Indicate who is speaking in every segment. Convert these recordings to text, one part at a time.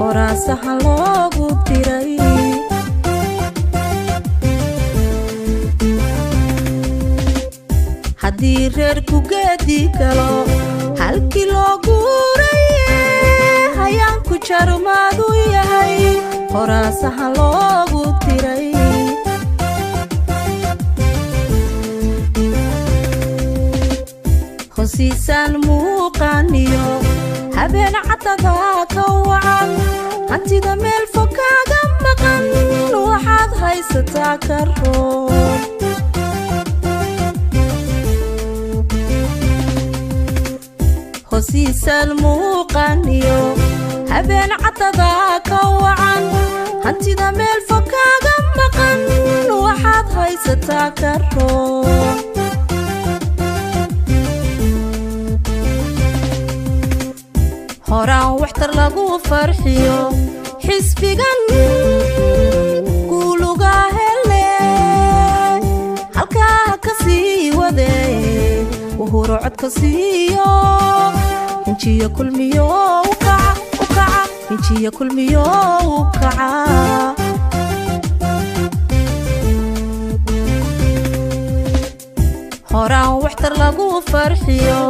Speaker 1: horaasaha loogu diray haddii reerku geedi galo halkii loo guuraye hayaanku jarmaadu yahay horaasaha loogu diray hosiisaan muuqaaniyo habeen cadada ka wacan hantida meel fog kaaga maqan waxaad haysataa ka roon hosiisaan muuqaaniyo habeen cadada ka wacan hantida meel fog kaaga maqan waxaad haysataa ka roon horaan waxtar lagu farxiyo xisbigan guuluga hele halkaa ka sii wade wuhuro codka siiyo hinjiya kulmiyo u kaca hinjiya kulmiyo u kaca horaan waxtar lagu farxiyo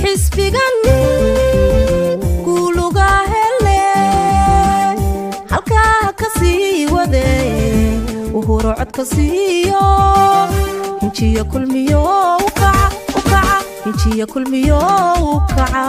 Speaker 1: xisbigan wuhuro codka siiyo hinjiya kulmiyo u kaca hinjiya kulmiyo u kaca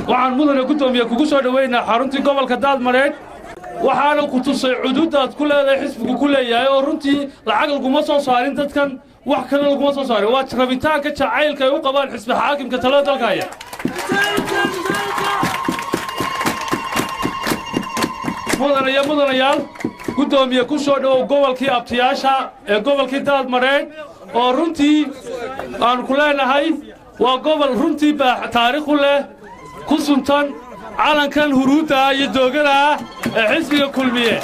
Speaker 2: waxaan mudane gudoomiye kugu soo dhaweynaa xaruntii gobolka Daadmareed waxaana ku tusay xuduudaad ku leedahay xisbigu ku leeyahay oo runtii lacag laguma soo saarin dadkan wax kale laguma soo saarin waa rabitaanka jacaylka ay u qabaan xisbi xaakimka talada dalka haya mudanayaal gudoomiye ku soo dhawow gobolkii abtiyaasha ee gobolkii Daadmareed oo runtii aan ku leenahay waa gobol runtii taariikh u leh ku suntan calankan huruudda iyo doogada ee xisbiga kulmiye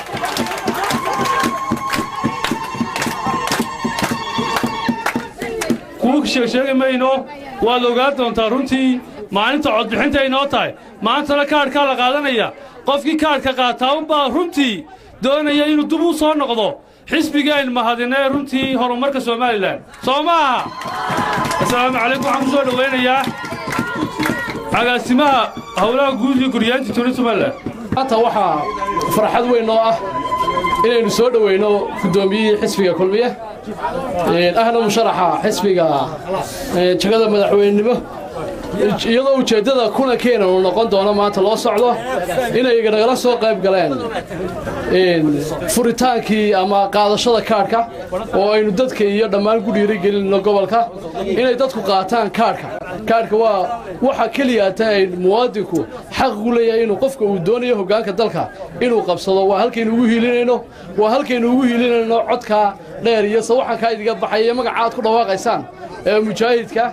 Speaker 2: kuwa sheegay mayno waa la ogaan doontaa runtii maalinta codbixinta ay noo tahay maantana kaadhkaa la qaadanaya qofkii kaadhka qaataa unbaa runtii doonaya inuu dib u soo noqdo xisbigeen mahadinee runtii horumarka Soomaaliland soo maaha assalaamu calaykum waxaan ku soo dhaweynayaa agaasimaha howlaha guud iyo guryaantii Somaliland
Speaker 3: hata waxa farxad weyn oo ah inaynu soo dhaweyno gudoomiyihii xisbiga kulmiye ahna musharaxa xisbiga jagada madaxweynenimo iyadoo ujeedada kuna keenan uu noqon doono maanta loo socdo inay nagala soo qayb galeen furitaankii ama qaadashada kaadhka oo aynu dadka iyo dhammaan ku dhiirigelinno gobolka inay dadku qaataan kaadhka waa waxa kaliya ay muwaadinku xaq u leeyahay inuu qofka uu doonayo hoggaanka dalka inuu qabsado waa halkaynu ugu hiilinayno codka dheer iyo sawaxanka idiga baxay magacaad ku dhawaaqaysaan ee mujaahidka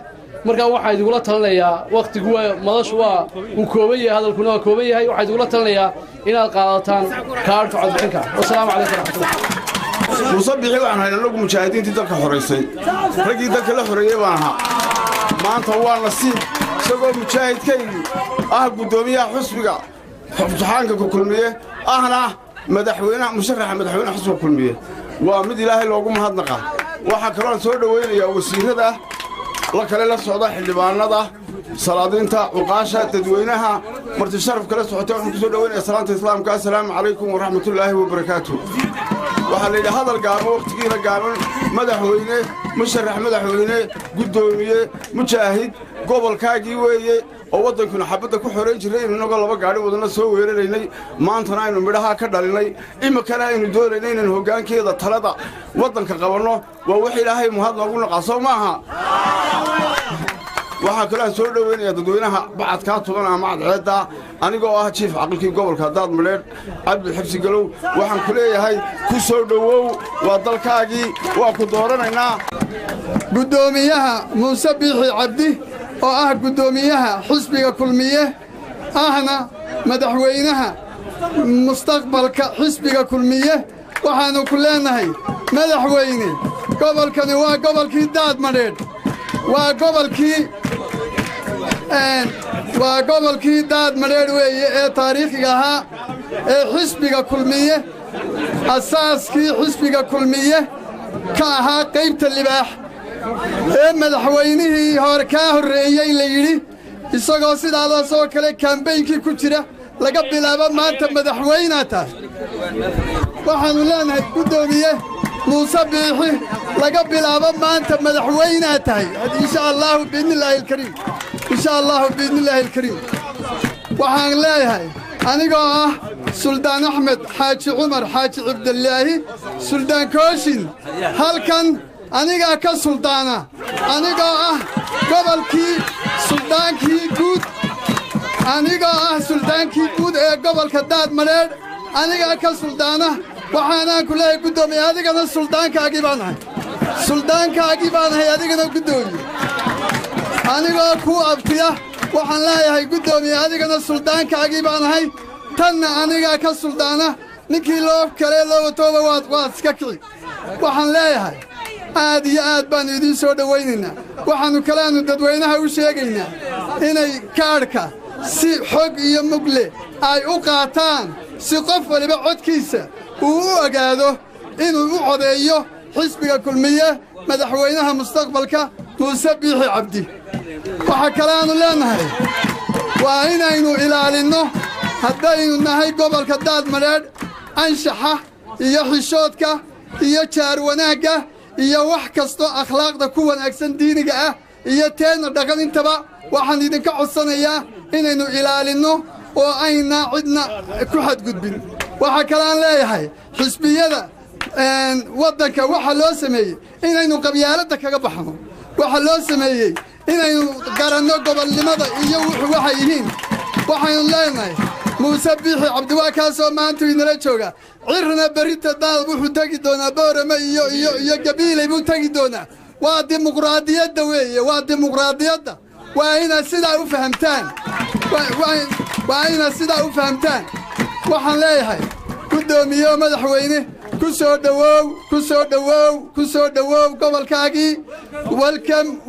Speaker 3: marka waxa idugula talinayaa waqtigu madashu waa uu kooban yahay hadalkuna waa kooban yahay waxa idugula talinayaa inaad qaadataan kaadhka codbixinka wassalaamu calaykum waraxmatullaah
Speaker 4: musabixi waxaan haynaa lagu mujaahidiintii dalka xoreysay raggii dalka la xoreeyay baan ahaa maanta waa nasiib isagoo mujaahidkaygu ah gudoomiyaha xisbiga xubnaanka kulmiye ahna madaxweynaha musharaxa madaxweynaha xisbiga kulmiye waa mid ilaahay loogu mahadnaqa waxa kale oo soo dhaweynayaa wasiirada la kale la socda xildhibaanada salaadiinta uqaasha dadweynaha marti sharaf kala socota waxaan ku soo dhaweynaa salaanta islaamka assalaamu calaykum wa rahmatullaahi wa barakaatuh waxa la yidhaahdaa hadal gaaban waqtigiina gaaban madaxweyne musharax madaxweyne gudoomiye mujaahid gobolkaagii weeye oo waddankuna xabadda ku xoreyn jiray inagoo laba gaadhi wadana soo weeraraynay maantana aynu midhaha ka dhalinay iminkana aynu doonaynay inaynu hoggaankeeda talada waddanka qabanno waa wax ilaahay mahad noogu naqaa soo maaha waxaa kaloo soo dhaweynaya dadweynaha bacadkaa tugan ama cadceedda anigoo ah jiif caqilkii gobolka daad madheedh cabdi xibsi galow waxaan ku leeyahay ku soo dhowow waa dalkaagii waa ku dooranaynaa
Speaker 5: guddoomiyaha muuse biixi cabdi oo ah guddoomiyaha xisbiga kulmiye ahna madaxweynaha mustaqbalka xisbiga kulmiye waxaannu ku leenahay madaxweyne gobolkani waa gobolkii daad madheedh waa gobolkii daad madheedh weeye ee taariikhiga ahaa ee xisbiga kulmiye asaaskii xisbiga kulmiye ka ahaa qaybta libaax ee madaxweynihii hore kaa horreeyey la yidhi isagoo sidaadaasoo kale kaambeynkii ku jira laga bilaabo maanta madaxweynaa tahay waxaannu leenahay guddoomiye muuse biixi laga bilaabo maanta madaxweynaa tahay insha allaahu biidnillaahi alkariim insha allaahu biidnillaahi alkariim waxaan leeyahay anigoo ah suldaan axmed xaaji cumar xaaji cabdilaahi suldaan kooshin halkan anigaa ka suldaana anigoo ah gobolkii suldaankii guud anigoo ah suldaankii guud ee gobolka daad madheedh anigaa ka suldaana waxaanaan ku leeyahay guddoomiye adigana suldaankaagii baan ahay adigana guddoomiye anigoo kuu abtiya waxaan leeyahay guddoomiye adigana suldaankaagii baan ahay tanna anigaa ka suldaana ninkii loo kalee loo watooba waad iska kici waxaan leeyahay aad iyo aad baannu idiin soo dhowaynaynaa waxaannu kaleannu dadweynaha u sheegaynaa inay kaadhka si xog iyo mugle ay u qaataan si qof waliba codkiisa uu u ogaado inuu u codeeyo xisbiga kulmiye madaxweynaha mustaqbalka muuse biixi cabdi waxaa kaleaannu leennahay waa inaynu ilaalinno haddaynu nahay gobolka daad madheedh anshaxa iyo xishoodka iyo jaar wanaagga iyo wax kastoo akhlaaqda ku wanaagsan diiniga ah iyo teenna dhaqan intaba waxaan idinka codsanayaa inaynu ilaalinno oo ayna cidna ku xadgudbin waxaa kaleaan leeyahay xisbiyada waddanka waxaa loo sameeyey inaynu qabyaaladda kaga baxno waxaa loo sameeyey inaynu garanno gobolnimada iyo waxay yihiin waxaynu leenahay muuse biixi cabdi waa kaasoo maantu inala jooga cirna berrita daad wuxuu tegi doonaa boorame iyo gabiilay buu tegi doonaa waa dimuqraadiyadda weeye waa dimuqraadiyadda waa inaad sidaa u fahamtaan waxaan leeyahay guddoomiye oo madaxweyne ku soo dhowow gobolkaagii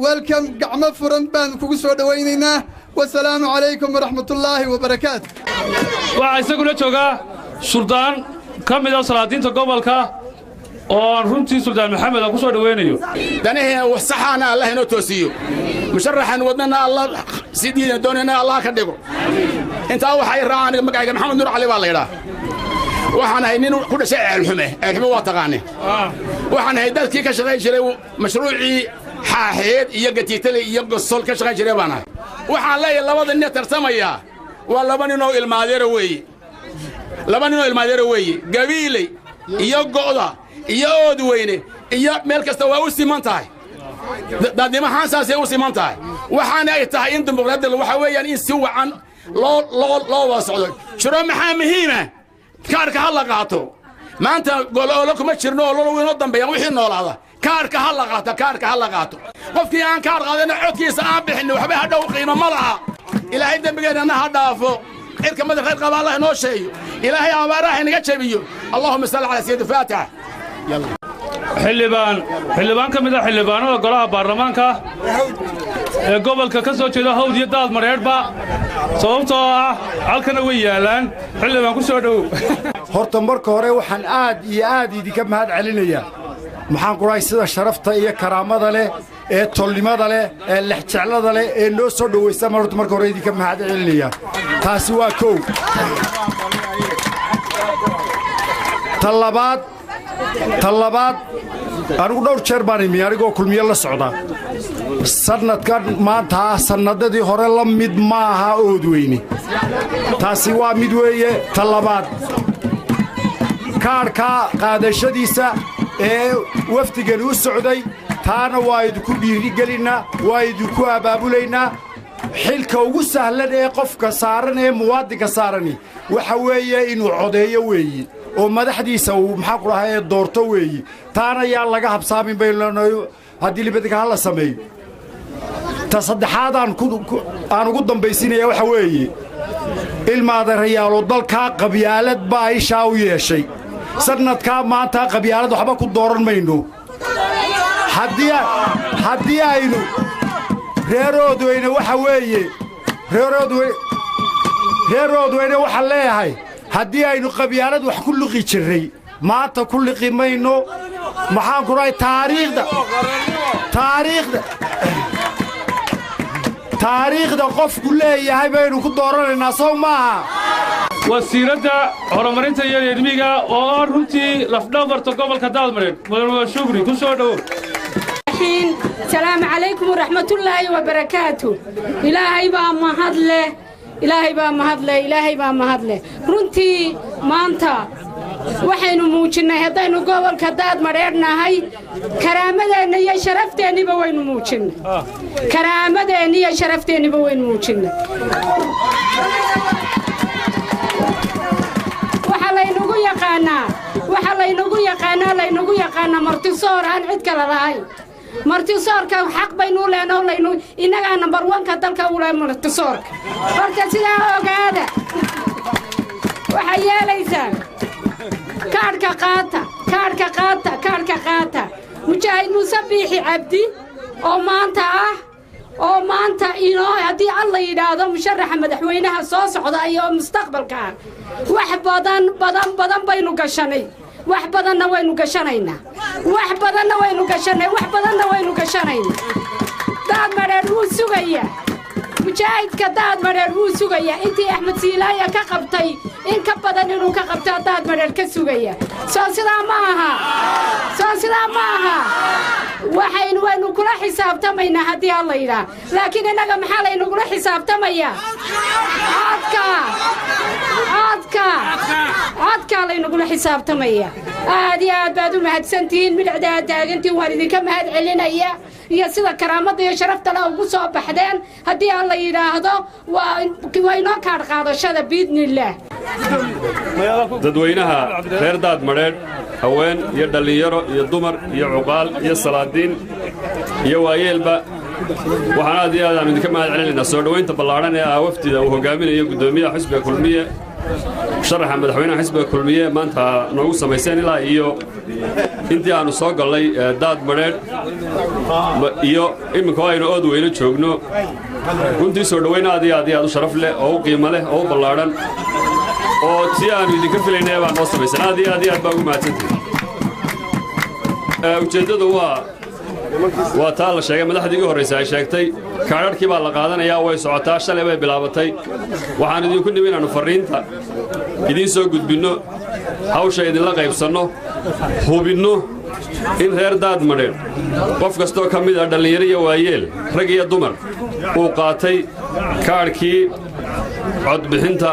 Speaker 5: welcom gacmo furan baan kugu soo dhowaynaynaa wasalaamu calaykum waraxmatullaahi wabarakaatu
Speaker 2: waxaa isaguna joogaa suldaan ka mid ah salaadiinta gobolka oo aan runtii suldaan maxamed aan ku soo dhowaynayo
Speaker 6: danaheena wax saxaana allah inoo toosiyo musharaxan wadnana allah sidiina doonayna allah ka dhigo intaa waxay raacaan magacayga maxamed nuur cali baa la yidhaa waxaan ahay nin ku dhashay ceelxume waa taqaane waxaan ahay dadkii ka shaqayn jiray mashruucii xaaxeed iyo gatiitale iyo gosol ka shaqayn jiray baan ahay waxaan leeyahay labada nin tartamaya waa laba ninoo ilmaadeero weeye gabiiley iyo go'da iyo oodweyne iyo meel kasta waa u siman tahay daadnimahaansaasay u siman tahay waxaana ay tahay in dimuqraadiyadda waxaa weeyaan in si wacan loo wada socdo jiro maxaa muhiima kaarka ha la qaato maanta goloolo kuma jirno oo lolo inoo dambeeyaan wixii noolaada kaarka ha la qaato qofkii aan kaar qaadana codkiisa aan bixin waxba hadhow qiimo ma laha ilaahay dembigeenana ha dhaafo cirka madax khayr qaba allah inoo sheeyo ilaahay abaaraha inaga jabiyo allahumma salli ala sayyid faatiha
Speaker 2: xildhibaan ka mid ah xildhibaanada golaha baarlamaanka ee gobolka ka soo jeeda hawd iyo daad madheedhba sababtoo ah halkana way yaalaan xildhibaan ku soo dhowow
Speaker 7: horta marka hore waxaan aad iyo aad idinka mahad celinayaa maxaan ku dhahay sida sharafta iyo karaamada leh ee tolnimada leh ee lexjeclada leh ee noo soo dhowaysa horta marka hore idinka mahad celinayaa taasi waa kow ta labaad anigu dhowr jeer baan imi anigoo kulmiye la socda sanadkan maanta sanadadii hore la mid maaha Oodweyne taasi waa mid weeye talabaad kaarka qaadashadiisa ee wafdigan u socday taana waa idinku dhiirigelinaa waa idinku abaabulaynaa xilka ugu sahlan ee qofka saaran ee muwaadinka saarani waxa weeye inuu codeeyo weeye oo madaxdiisa uu maxaa ku dhahay doorto weeye taana yaa laga habsaamin baynaanay haddii libadka hala sameeyo ta saddexaad aan ugu dambaysinaya waxa weeye ilmaada rayaalo dalka qabyaalad baa isha u yeeshay sanadka maanta qabyaalad waxba ku dooran mayno haddii aynu reer Oodweyne waxa weeye reer Oodweyne waxa leeyahay haddii aynu qabyaalad wax ku luqi jiray maanta ku liqi mayno maxaan ku raay taariikhda qofku leeyahay baynu ku dooranaynaa soo maaha
Speaker 2: wasiiradda horumarinta iyo reermiyiga oo runtii lafdhabarta gobolka Daadmareed mudane shukri ku soo dhawo
Speaker 8: السلام عليكم ورحمة الله وبركاته إلهي با مهدله إلهي با مهدله إلهي با مهدله رنتي مانتا waxaynu muujinay hadaynu gobolka Daadmareednahay karaamadeena iyo sharafteeniba waynu muujinay karaamadeena iyo sharafteeniba waynu muujinay waxa laynagu yaqaanaa martisoor aan cid kale lahayn martisoorka xaq baynu leenahay inaga number 1 ka dalka u leeyahay martisoorka horta sidaa ogaada waxa yeelaysaa kaarka qaata mujaahid Muuse Biixi Cabdi oo maanta inoo hadii alla yiraahdo musharaxa madaxweynaha soo socda iyo mustaqbalka wax badan baynu gashanay wax badanna waynu gashanaynaa Daadmareed wuu sugayaa mujaahidka Daadmareed wuu sugayaa intii Axmed Silaaya ka qabtay in ka badan inuu ka qabto Daadmareed ka sugaya soo sidaa maaha waxaynu kula xisaabtamaynaa hadii alla yiraahdo laakiin inaga maxaa laynu kula xisaabtamayaa codka laynu kula xisaabtamayaa aad iyo aad baad u mahadsantihiin midacda taagantiin waan idinka mahad celinaya iyo sida karaamada iyo sharafta la ugu soo baxdeen hadii alla yiraahdo waa inoo kaar qaadashada biidnillah
Speaker 9: dadweynaha reer Daadmareed haween iyo dhalinyaro iyo dumar iyo cuqaal iyo salaadiin iyo waayeelba waxaan aad iyo aad idinka mahad celinaynaa soo dhaweynta ballaaran ee wafdida uu hogaaminayo gudoomiyaha xisbiga kulmiye sharaxa madaxweynaha xisbiga kulmiye maanta noogu sameeyeen ilaa iyo intii aanu soo galay Daadmareed iyo iminka aynu Oodweyne joogno runtii soo dhaweyn aad iyo aad u sharaf leh oo qiimo leh oo ballaaran oo si aanu idinka filaynay baan noo sameeyay aad iyo aad baa ugu mahadsantihiin ujeedadu waa taa la sheegay madaxdii ugu horeysay ay sheegtay kaararkii baa la qaadanayaa way socotaa shalay bay bilaabatay waxaan idinku nimid inaanu fariinta idin soo gudbinno hawsha idinla qaybsanno hubinno in reer Daadmareed qof kastoo ka mid ah dhalinyaro iyo waayeel rag iyo dumar uu qaatay kaarkii codbixinta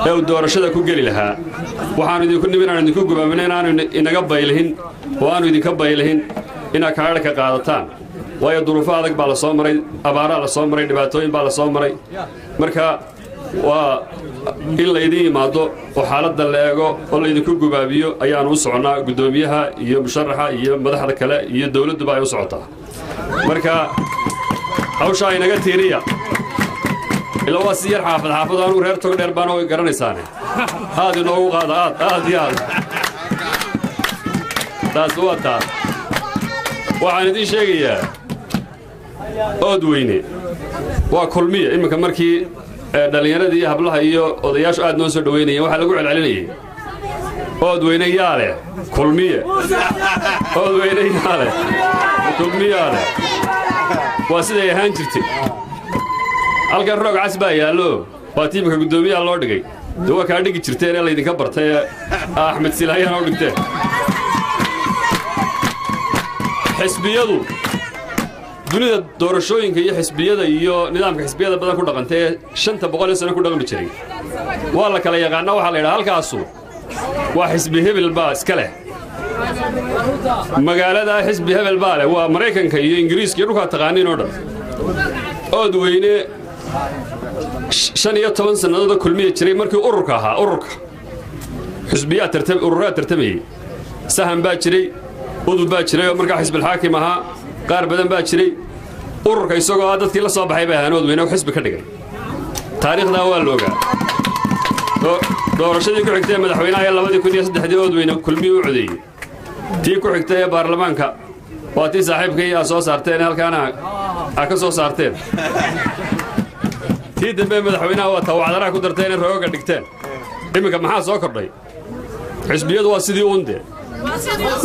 Speaker 9: ee doorashada ku gali lahaa waxaan idinku nimid inaan idinku gubaaminay inaanu inaga baylihin oo aanu idinka baylihin ina kaararka qaadataan waayo duruufo adag baa la soo maray abaara la soo maray dhibaatooyin baa la soo maray marka waa in la idin yimaado oo xaaladda la eego oo la idinku gubaabiyo ayaan u soconaa gudoomiyaha iyo musharaxa iyo madaxda kale iyo dawladduba ay u socotaa marka hawsha inaga tiiriya ilaa waa si yar xaafad aanu reer tog dheer baan oo garanaysaane aad inoogu qaada aad iyo aad taas waa taa waxaan idin sheegayaa Oodweyne waa kulmiye iminka markii dhalinyaradii iyo hablaha iyo odayaashu aad noo soo dhaweynayeen waxa lagu celcelinayay Oodweyne yaale kulmiye Oodweyne yaale kulmiye waa siday ahaan jirtay halkan roog casbaa yaallo waa tiimka gudoomiyaha loo dhigay waa ka dhigi jirteen ee la idinka bartay Axmed Silaaya oo dhigtay xisbiyadu dunida doorashooyinka iyo xisbiyada iyo nidaamka xisbiyada badan ku dhaqantay 500 sano ku dhaqmi jiray waa la kala yaqaan waxa la yiraahdaa halkaasu waa xisbi hebel baa iska leh magaalada xisbi hebel baa leh waa Mareykanka iyo Ingiriiska iyo dhulka taqaaniin oo dhan ood weyne 15 sanadood kulmiye jiray markii ururka ahaa ururka xisbiyaad tartamay sahan baa jiray udub baa jiray oo markaa xisbi xaakim ahaa qaar badan baa jiray ururka isagoo dadkii la soo baxay baa hanood weyne xisbi ka dhigay taariikhda waa looga doorashadii ku xigtay madaxweynaha 2003 ood weyne kulmiye u codeeyay tii ku xigtay baarlamaanka waa tii saaxiibkay soo saarteen halkaana ka soo saarteen tii dambe madaxweynaha waa tawacdara ku darteen in rooga dhigteen iminka maxaa soo kordhay xisbiyadu waa sidii uunde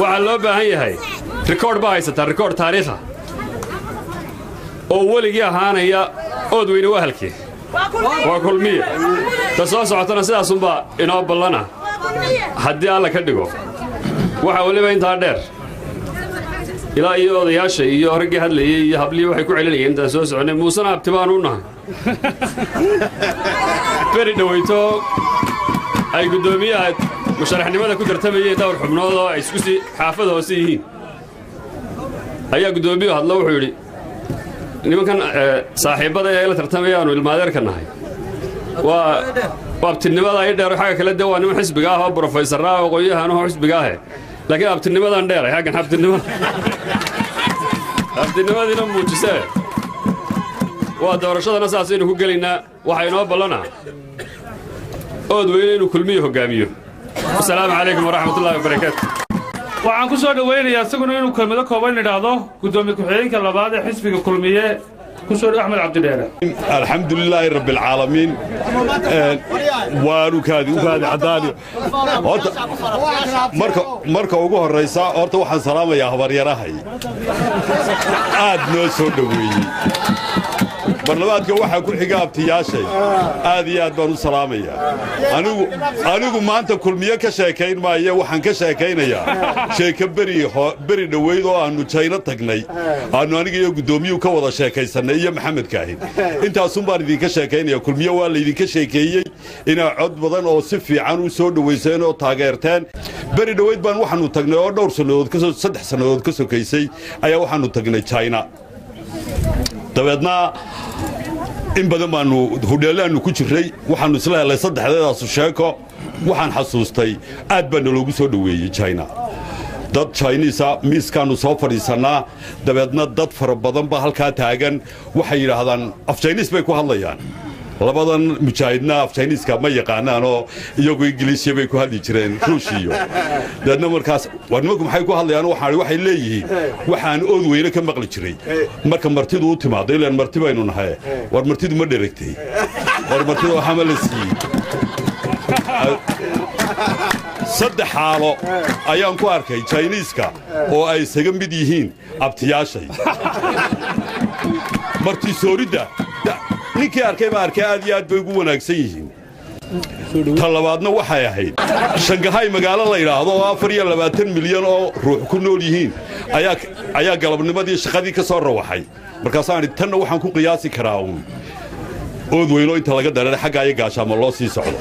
Speaker 9: waxa loo baahan yahay record baa haysata record taariikha oo waligii ahaanaya ood weyne waa halkii waa kulmiye ta soo socotana sidaas unbaa inoo ballana haddii alla ka dhigo waxa waliba intaa dheer ilaa iyo odayaasha iyo raggii hadlayay iyo hablii waxay ku celinayeen intaan soo soconay muusana abti baan u nahay beri dhaweyto ay gudoomiyaha musharaxnimada ku tartamayeen dhowr xubnood oo ay isku si xaafad hoose yihiin ayaa gudoomiyuhu hadla wuxuu yidhi nimankan saaxiibada ee la tartamayaanu ilmaadeerka nahay waa abtinimada ay dheer xaga kala dawaa niman xisbiga ah oo professor ah oo qoyahan oo xisbiga ah laakiin abtinimadan dheer ay xagan abtinimadina muujisay waa doorashadana saas inuu ku gelaynaa waxa inoo ballana ood weyne inuu kulmiye hogaamiyo assalaamu calaykum waraxmatullaahi wabarakaatu
Speaker 2: waxaan ku soo dhaweynayaa isaguna inuu kelmado kooban idhaahdo gudoomiye ku-xigeenka labaad ee xisbiga kulmiye كسر أحمد عبد الله
Speaker 10: الحمد لله رب العالمين وكادي عدالي مركا ugu horeysa horta waxaan salaamayaa habaryarahay aad noo soo dhaweeyay barnaamijka waxa ku xiga abtiyaashay aad iyo aad baan u salaamayaa anigu maanta kulmiye ka sheekayn maayo waxaan ka sheekaynayaa sheeka beri dhaweyd oo aanu China tagnay aanu aniga iyo gudoomiyuhu ka wada sheekaysanay iyo maxamed kaahin intaas baan idinka sheekaynaya kulmiye waa la idinka sheekeeyay ina cod badan oo si fiican u soo dhaweyseen oo taageerteen beri dhaweyd baan waxaanu tagnay oo dhowr sanadood ka soo 3 sanadood ka sokaysay ayaa waxaanu tagnay China dabeedna in badan baanu hudheelaanu ku jiray waxaanu isla helay saddexdeedaas sheeko waxaan xasuustay aad baan loogu soo dhaweeyay China dad Chinese miiskaanu soo fadhiisanaa dabeedna dad fara badan ba halka taagan waxay yiraahdaan af Chinese bay ku hadlayaan labadan mujaahidna af Chinese-ka ma yaqaanaan oo iyagu Ingiriisi bay ku hadli jireen Ruusiyo dadna markaas warnimadu maxay ku hadlayaan waxay leeyihiin waxaan ood weyne ka maqli jiray marka martidu u timaado ilaan martiba aynu nahay war martidu ma dheregtay war martidu waxa ma la siiyay saddex xaalo ayaan ku arkay Chinese-ka oo ay isaga mid yihiin abtiyaashay marti soorida ninkii arkay aad iyo aad bay ugu wanaagsan yihiin talabaadna waxay ahayd Shanghai magaalo la yiraahdo oo 24 milyan oo ruux ku nool yihiin ayaa galabnimadii shaqadii ka soo rawaxay markaas aan tan waxaan ku qiyaasi karaa ood weyno inta laga dareeray xagga ay gaashaamo loo sii socdo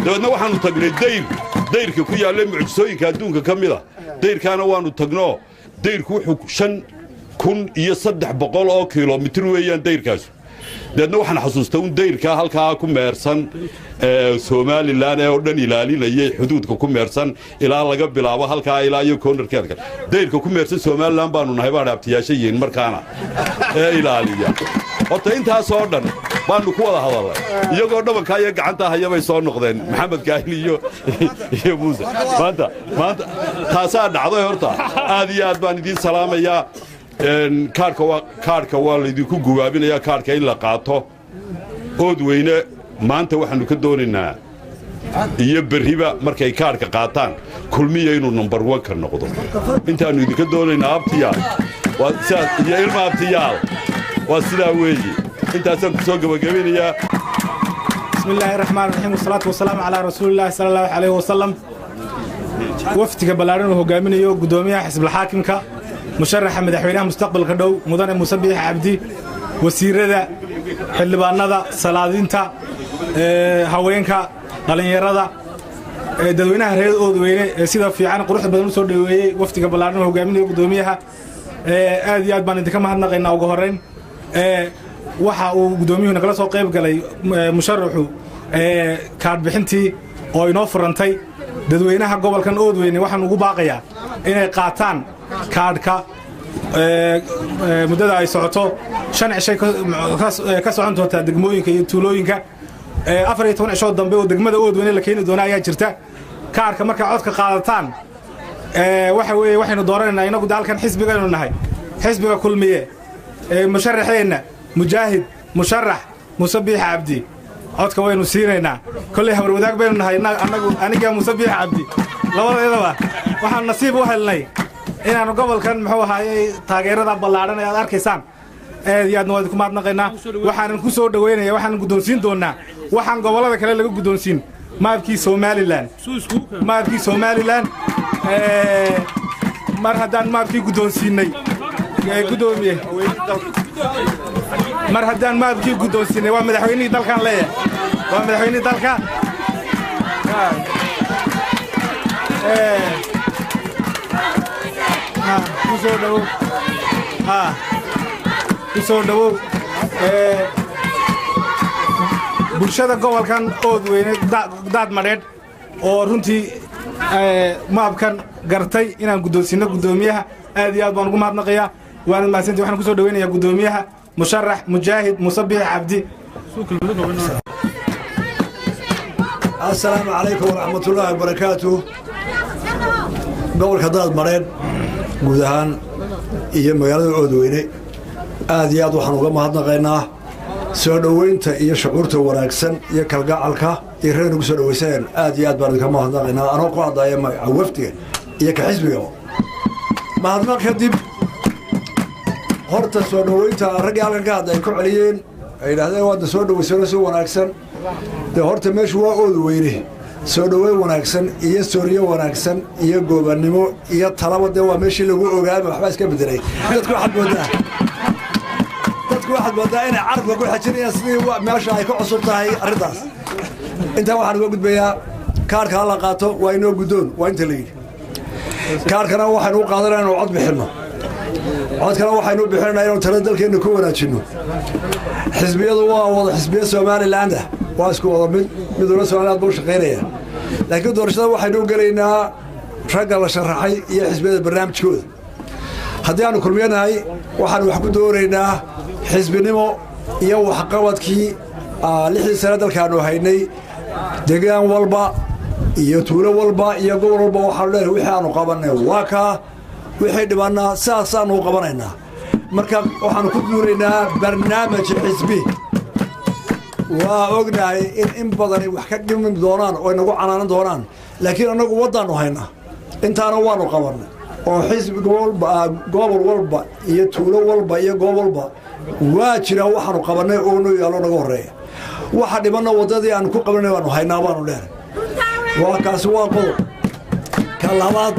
Speaker 10: dadna waxaanu tagnay dayrka ku yaal mucjisooyinka adduunka kamida dayrkaana waanu tagno dayrku wuxuu 5,300 oo kiiloomitir weeyaan dayrkaas dadna waxaan xasuustaa in dayrka halka ku meersan Soomaaliland oo dhan ilaalinayay xuduudka ku meersan ilaa laga bilaabo halka ilaa iyo koonarkeedka dayrka ku meersan Soomaaliland baanu nahay baa abtiyaashayeen markaana ilaaliya horta intaas oo dhan baanu ku wada hadalay iyagoo dhabanka ay gacanta hayay soo noqdeen maxamed kaahin iyo Muuse maanta taasa dhacday horta aad iyo aad baan idin salaamayaa kaarka waa la idinku guwaabinayaa kaarka in la qaato ood weyne maanta waxaanu ka doonaynaa iyo beriba markay kaarka qaataan kulmiye inuu number 1 ka noqdo intaanu idinka doonaynaa abtiyaal waa sidaas iyo ilma abtiyaal waa sidaa weeye intaasaan ku soo gabagabinayaa
Speaker 11: بسم الله الرحمن الرحيم والصلاة والسلام على رسول الله صلى الله عليه وسلم waftiga ballaaran uu hogaaminayo gudoomiyaha xisbul xaakimka musharaxa madaxweynaha mustaqbalka dhow mudane Muuse Biixi Cabdi wasiirada xildhibaanada salaadinta haweenka dhalinyarada dadweynaha reer Oodweyne sida fiican quruxda badan u soo dhaweeyay waftiga ballaaran uu hogaaminayo gudoomiyaha aad iyo aad baan idinka mahadnaqaynaa ugu horeyn waxa uu gudoomiyuhu nagala soo qayb galay musharaxu kaad bixintii oo inoo furantay dadweynaha gobolkan Oodweyne waxaan ugu baaqayaa inay qaataan kaadhka muddada ay socoto 5 cishay ka socon doonta degmooyinka iyo tuulooyinka 14 cisho dambe oo degmada Oodweyne la keeni doona ayaa jirta kaadhka marka codka qaadataan waxa weeye waxaynu dooranaynaa inagu dalkan xisbigeenu nahay xisbiga kulmiye musharaxeena mujaahid musharax Muuse Biixi Cabdi codka waynu siinaynaa kulli hawr wadaag baynu nahay aniga Muuse Biixi Cabdi labadeedaba waxaan nasiib u helnay inaanu gobolkan muxuu ahaayay taageerada ballaaran ee aad arkaysaan aad iyo aad noo ku maadnaqaynaa waxaan ku soo dhaweynayaa waxaan gudoonsiin doonaa waxaan gobolada kale laga gudoonsiin maabkii Somaliland mar haddaan maabkii gudoonsiinay gudoomiye mar haddaan maabkii gudoonsiinay waa madaxweynihii dalkan leeyahay waa madaxweynihii dalka kusoo dhawow bulshada gobolkan Oodweyne daad madheedh oo runtii maabkan gartay inaan gudoonsiino gudoomiyaha aad iyo aad baan ugu mahadnaqayaa waana mahadsantii waxaan ku soo dhaweynayaa gudoomiyaha musharax mujaahid Muuse Biixi Cabdi
Speaker 12: السلام عليكم ورحمة الله وبركاته gobolka daad madheedh guud ahaan iyo magaalada Oodweyne aad iyo aad waxaan uga mahadnaqaynaa soo dhaweynta iyo shucuurta wanaagsan iyo kalgacalka iyo reer ugu soo dhaweyseen aad iyo aad baan uga mahadnaqaynaa anoo ku hadlaya magaca waftiga iyo ka xisbiga mahadnaq kadib horta soo dhaweynta rag halkan ka hadlay ku celiyeen ay yiraahdeen waa soo dhaweysay soo wanaagsan horta meeshu waa Oodweyne soo dhaweyn wanaagsan iyo sooriyo wanaagsan iyo goobannimo iyo talabada waa meeshii lagu ogaamay waxba iska bedelay dadku waxaad moodaa inay carabka ku xajinayaan sidii meesha ay ka cusub tahay arrintaas intaa waxaan uga gudbayaa kaarka la qaato waa inoo gudoon waa inta la yidhi kaarkana waxaynu u qaadanaynaa inuu cod bixinno codkana waxaynu u bixinaynaa inuu tala dalkeenna ku wanaajinno xisbiyadu waa wada xisbiya Somaliland waa isku wada midna Somaliland buu shaqeynaya laakiin doorashada waxaynu u galeynaa ragga la sharaxay iyo xisbiyada barnaamijkooda haddii aanu kulmiyanahay waxaan wax ku dooraynaa xisbinimo iyo waxqabadkii 6 sano dalkaanu haynay deegaan walba iyo tuulo walba iyo gobol walba waxaan leeyahay wixii aanu qabanay waa ka wixii dhimanaa saasaanu qabanaynaa marka waxaan ku dooraynaa barnaamij xisbi waa ognahay in badan wax ka dhimi doonaan oo inagu canaanan doonaan laakiin anagu wadaanu haynaa intaana waanu qabanay oo xisbi gobol walba iyo tuulo walba iyo gobol walba waa jira waxaanu qabanay oo noo yaalo naga horeeya waxa dhimanna wadadii aan ku qabanay waanu haynaa baanu leeyahay waa kaasi waa qodob ka labaad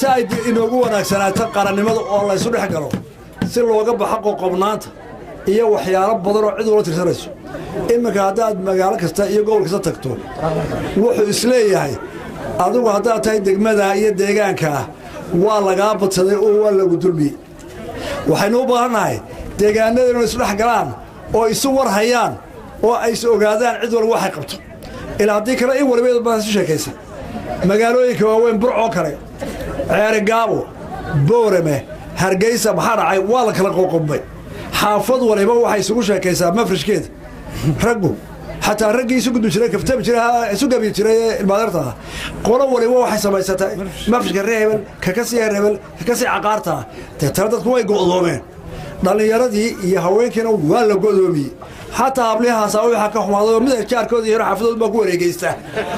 Speaker 12: sayd inoogu wanaagsanaato qarannimada oo la isu dhex galo si looga baxo qoqobnaanta iyo waxyaalo badan oo cid wala tirsanayso iminka haddaad magaalo kasta iyo gobol kasta tagto wuxuu isleeyahay adigu haddaad tahay degmada iyo deegaanka waa lagaa badsaday oo waa lagu dulmiyey waxaynu u baahannahay deegaanada inay isu dhex galaan oo isu war hayaan oo ay is ogaadaan cid walba waxay qabto ilaa haddii kale in waliba baa isu sheekaysa magaalooyinka waaweyn burcoo kale ceeri gaabo boorame hargeysa maxaa dhacay waa la kala qoqobmay xaafad waliba waxay isugu sheekaysaa mafrishkeeda raggu حتى رجي يسوق دوشرة كفتة بشرها يسوق بيشرة المدرسة قولوا ولي واحد سمايسته ما فيش كريبل ككسي ريبل ككسي عقارتها تتردد كوي قولومين ضل يردي يهوين كانوا ولا قولومي حتى قبلها سوي حكوا حماضو من الشارع كذي يروح حفظ المقولة جيسته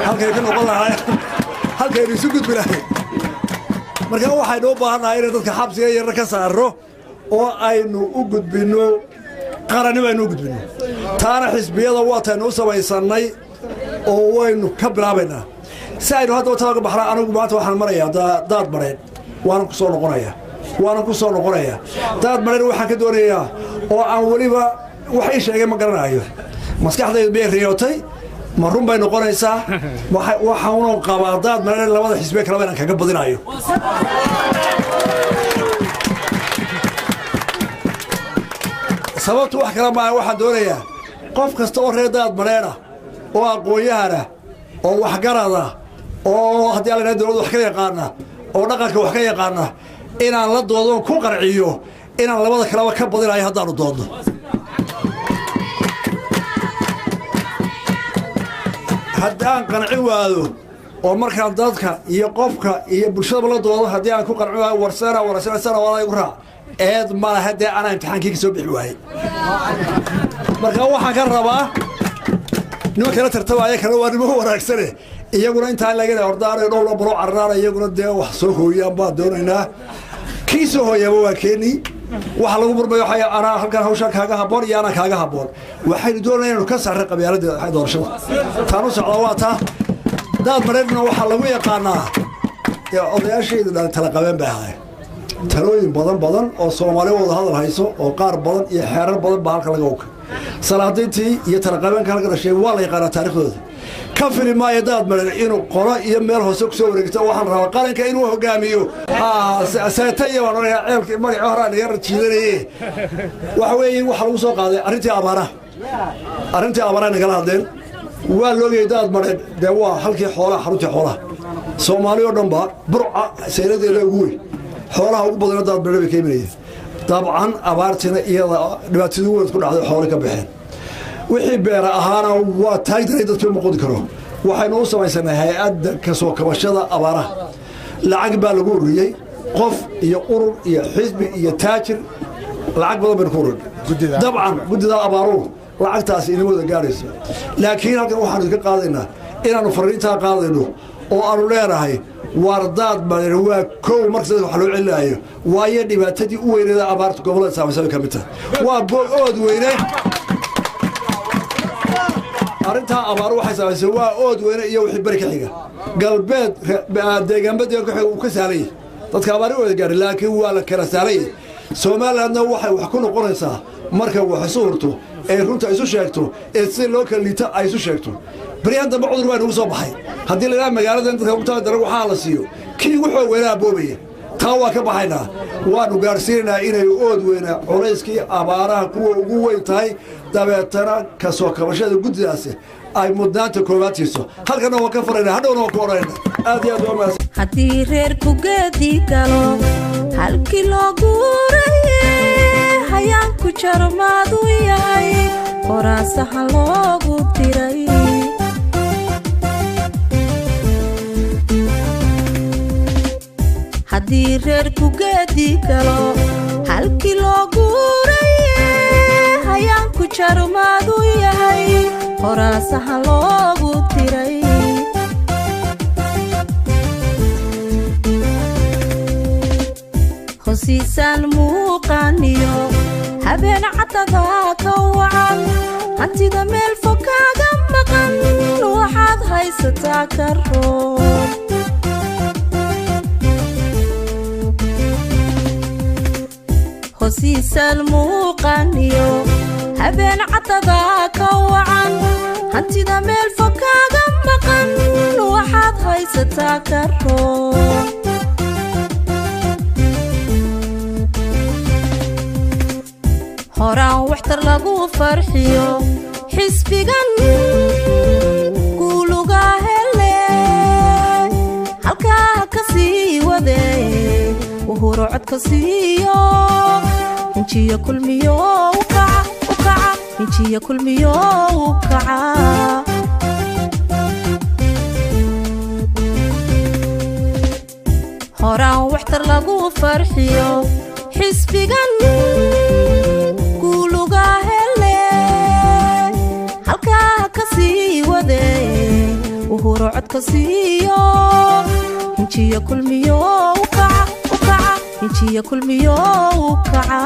Speaker 12: هل كانوا والله هل كانوا يسوق بلاهي مركب واحد نوبة هنا يردد كحبس يركز الروح وأينو وجد بينو قرني وينو وجد بينو تاريخ حزبية وطن وسوي صنّي وينو كبرابنا سايد هذا وتلاقى بحر أنا وجماعته وحنا مريا داد مرين وأنا كسر نقرية داد مرين وحنا كدورية وأولي وحيش أيام قرنا أيوه مسكح ذي بير ريوتي مرون بين قريسة وحاولوا قبضات مرين لما حسبك ربنا كقبضنا أيوه sababtu wax kala ma waxa doonaya qof kasta oo reedaad mareena oo aqoon-yahana oo wax garada oo hadii la dawladda wax ka yaqaana oo dhaqanka wax ka yaqaana inaan la doodo ku qarciyo inaan labada kala ka badinayo hadaan doodo haddaan qanci waado oo markaan dadka iyo qofka iyo bulshada la doodo hadii aan ku qarci waayo warsana wala igu raac eed ma hadda ana imtixaankii soo bixi waayay marka waxaan ka rabaa noo kala tartamaya kala waa nimo wanaagsan iyaguna inta laga ordaan oo dhowr baro carraar iyaguna dee wax soo hooyaan baa doonaynaa kiiso hooyaba waa keeni waxa lagu burbayo waxa ana halkan hawshan kaaga haboon iyo ana kaaga haboon waxay doonayaan ka saar qabyaalada doorashada taanu socdo waa taa dad mareedna waxa lagu yaqaanaa odayaasheedu tala qabeen baa talooyin badan oo Soomaali wada hadal hayso oo qaar badan iyo xeerar badan baa halka laga ogay salaadintii iyo talaqabanka halka dhashay waa la yaqaan taariikhdooda ka filmay dad maran inuu qoro iyo meel hoose ku soo wareegto waxaan rabaa qaranka inuu hogaamiyo saatay waan oranaya ceelkii magaca hore aan yar jiidanayay waxa weeye waxa lagu soo qaaday arintii abaaraha nagala hadleen waa loogeey dad maran de waa halkii xoolaha xaruntii xoolaha Soomaali oo dhanba burca sayradeeda ugu weyn xoolaha ugu badan dad beerbe ka imanayeen dabcan abaartina iyada dhibaatadu weyn ku dhacday xoolo ka baxeen wixii beera ahaana waa taagtay dadku ma qodi karo waxaynu u samaysanay hay'ad ka soo kabashada abaaraha lacag baa lagu ururiyay qof iyo urur iyo xisbi iyo taajir lacag badan baa ku ururiyay dabcan gudida abaaruhu lacagtaas inuu gaarayso laakiin halkan waxaanu ka qaadaynaa inaanu fariinta qaadayno oo aanu leeyahay wardaad baan waa koow markasta wax loo celinayo waayo dhibaatadii u weynada abaarta gobolada saameysay ka mid tahay waa ood weyne arinta abaar waxay saameysay waa ood weyne iyo wixii bari ka xiga galbeed deegaanada uu ka saaray dadka abaar u gaar laakiin waa la kala saaray Soomaalilandna waxay wax ku noqonaysaa marka wax soo horto ee runta isu sheegto ee si loo kala liita ay isu sheegto بريان دم عذر وين وصل بحي هذه اللي مقالة أنت كم تدري وحالة سيو كي وحول وين أبوبي توا كبحينا وانو قارسينا إنا يؤود وين عريسكي أبارة قوة تاي دبتنا كسوك مشهد جود جالسة أي مدة كوماتيسو هل كانوا وكفرنا هذا ونوكورنا هذه أدوم
Speaker 1: هذه غير كوجدي كلام هل كلا قوري هيان كشر ما دوياي وراسه حلو قبتري haddii reerku geedi galo halkii loo guuraye hayaanku jarmaadu yahay horaasaha loogu tiray hosiisaan muuqaaniyo habeen cadada ka wacan hantida meel fog kaaga maqan waxaad haysataa ka roob hosiisaan muuqaaniyo habeen cadada ka wacan hantida meel fog kaaga maqan waxaad haysataa ka roob horaan waxtar lagu farxiyo xisbigan guuluga hele halkaa ka sii wade wuxuu codka siiyo injiya kulmiyo u kaca injiya kulmiyo u kaca horaan waxtar lagu farxiyo xisbigan guuluga hele halkaa ka sii wade wuxuu codka siiyo injiya kulmiyo u kaca injiya kulmiyo u kaca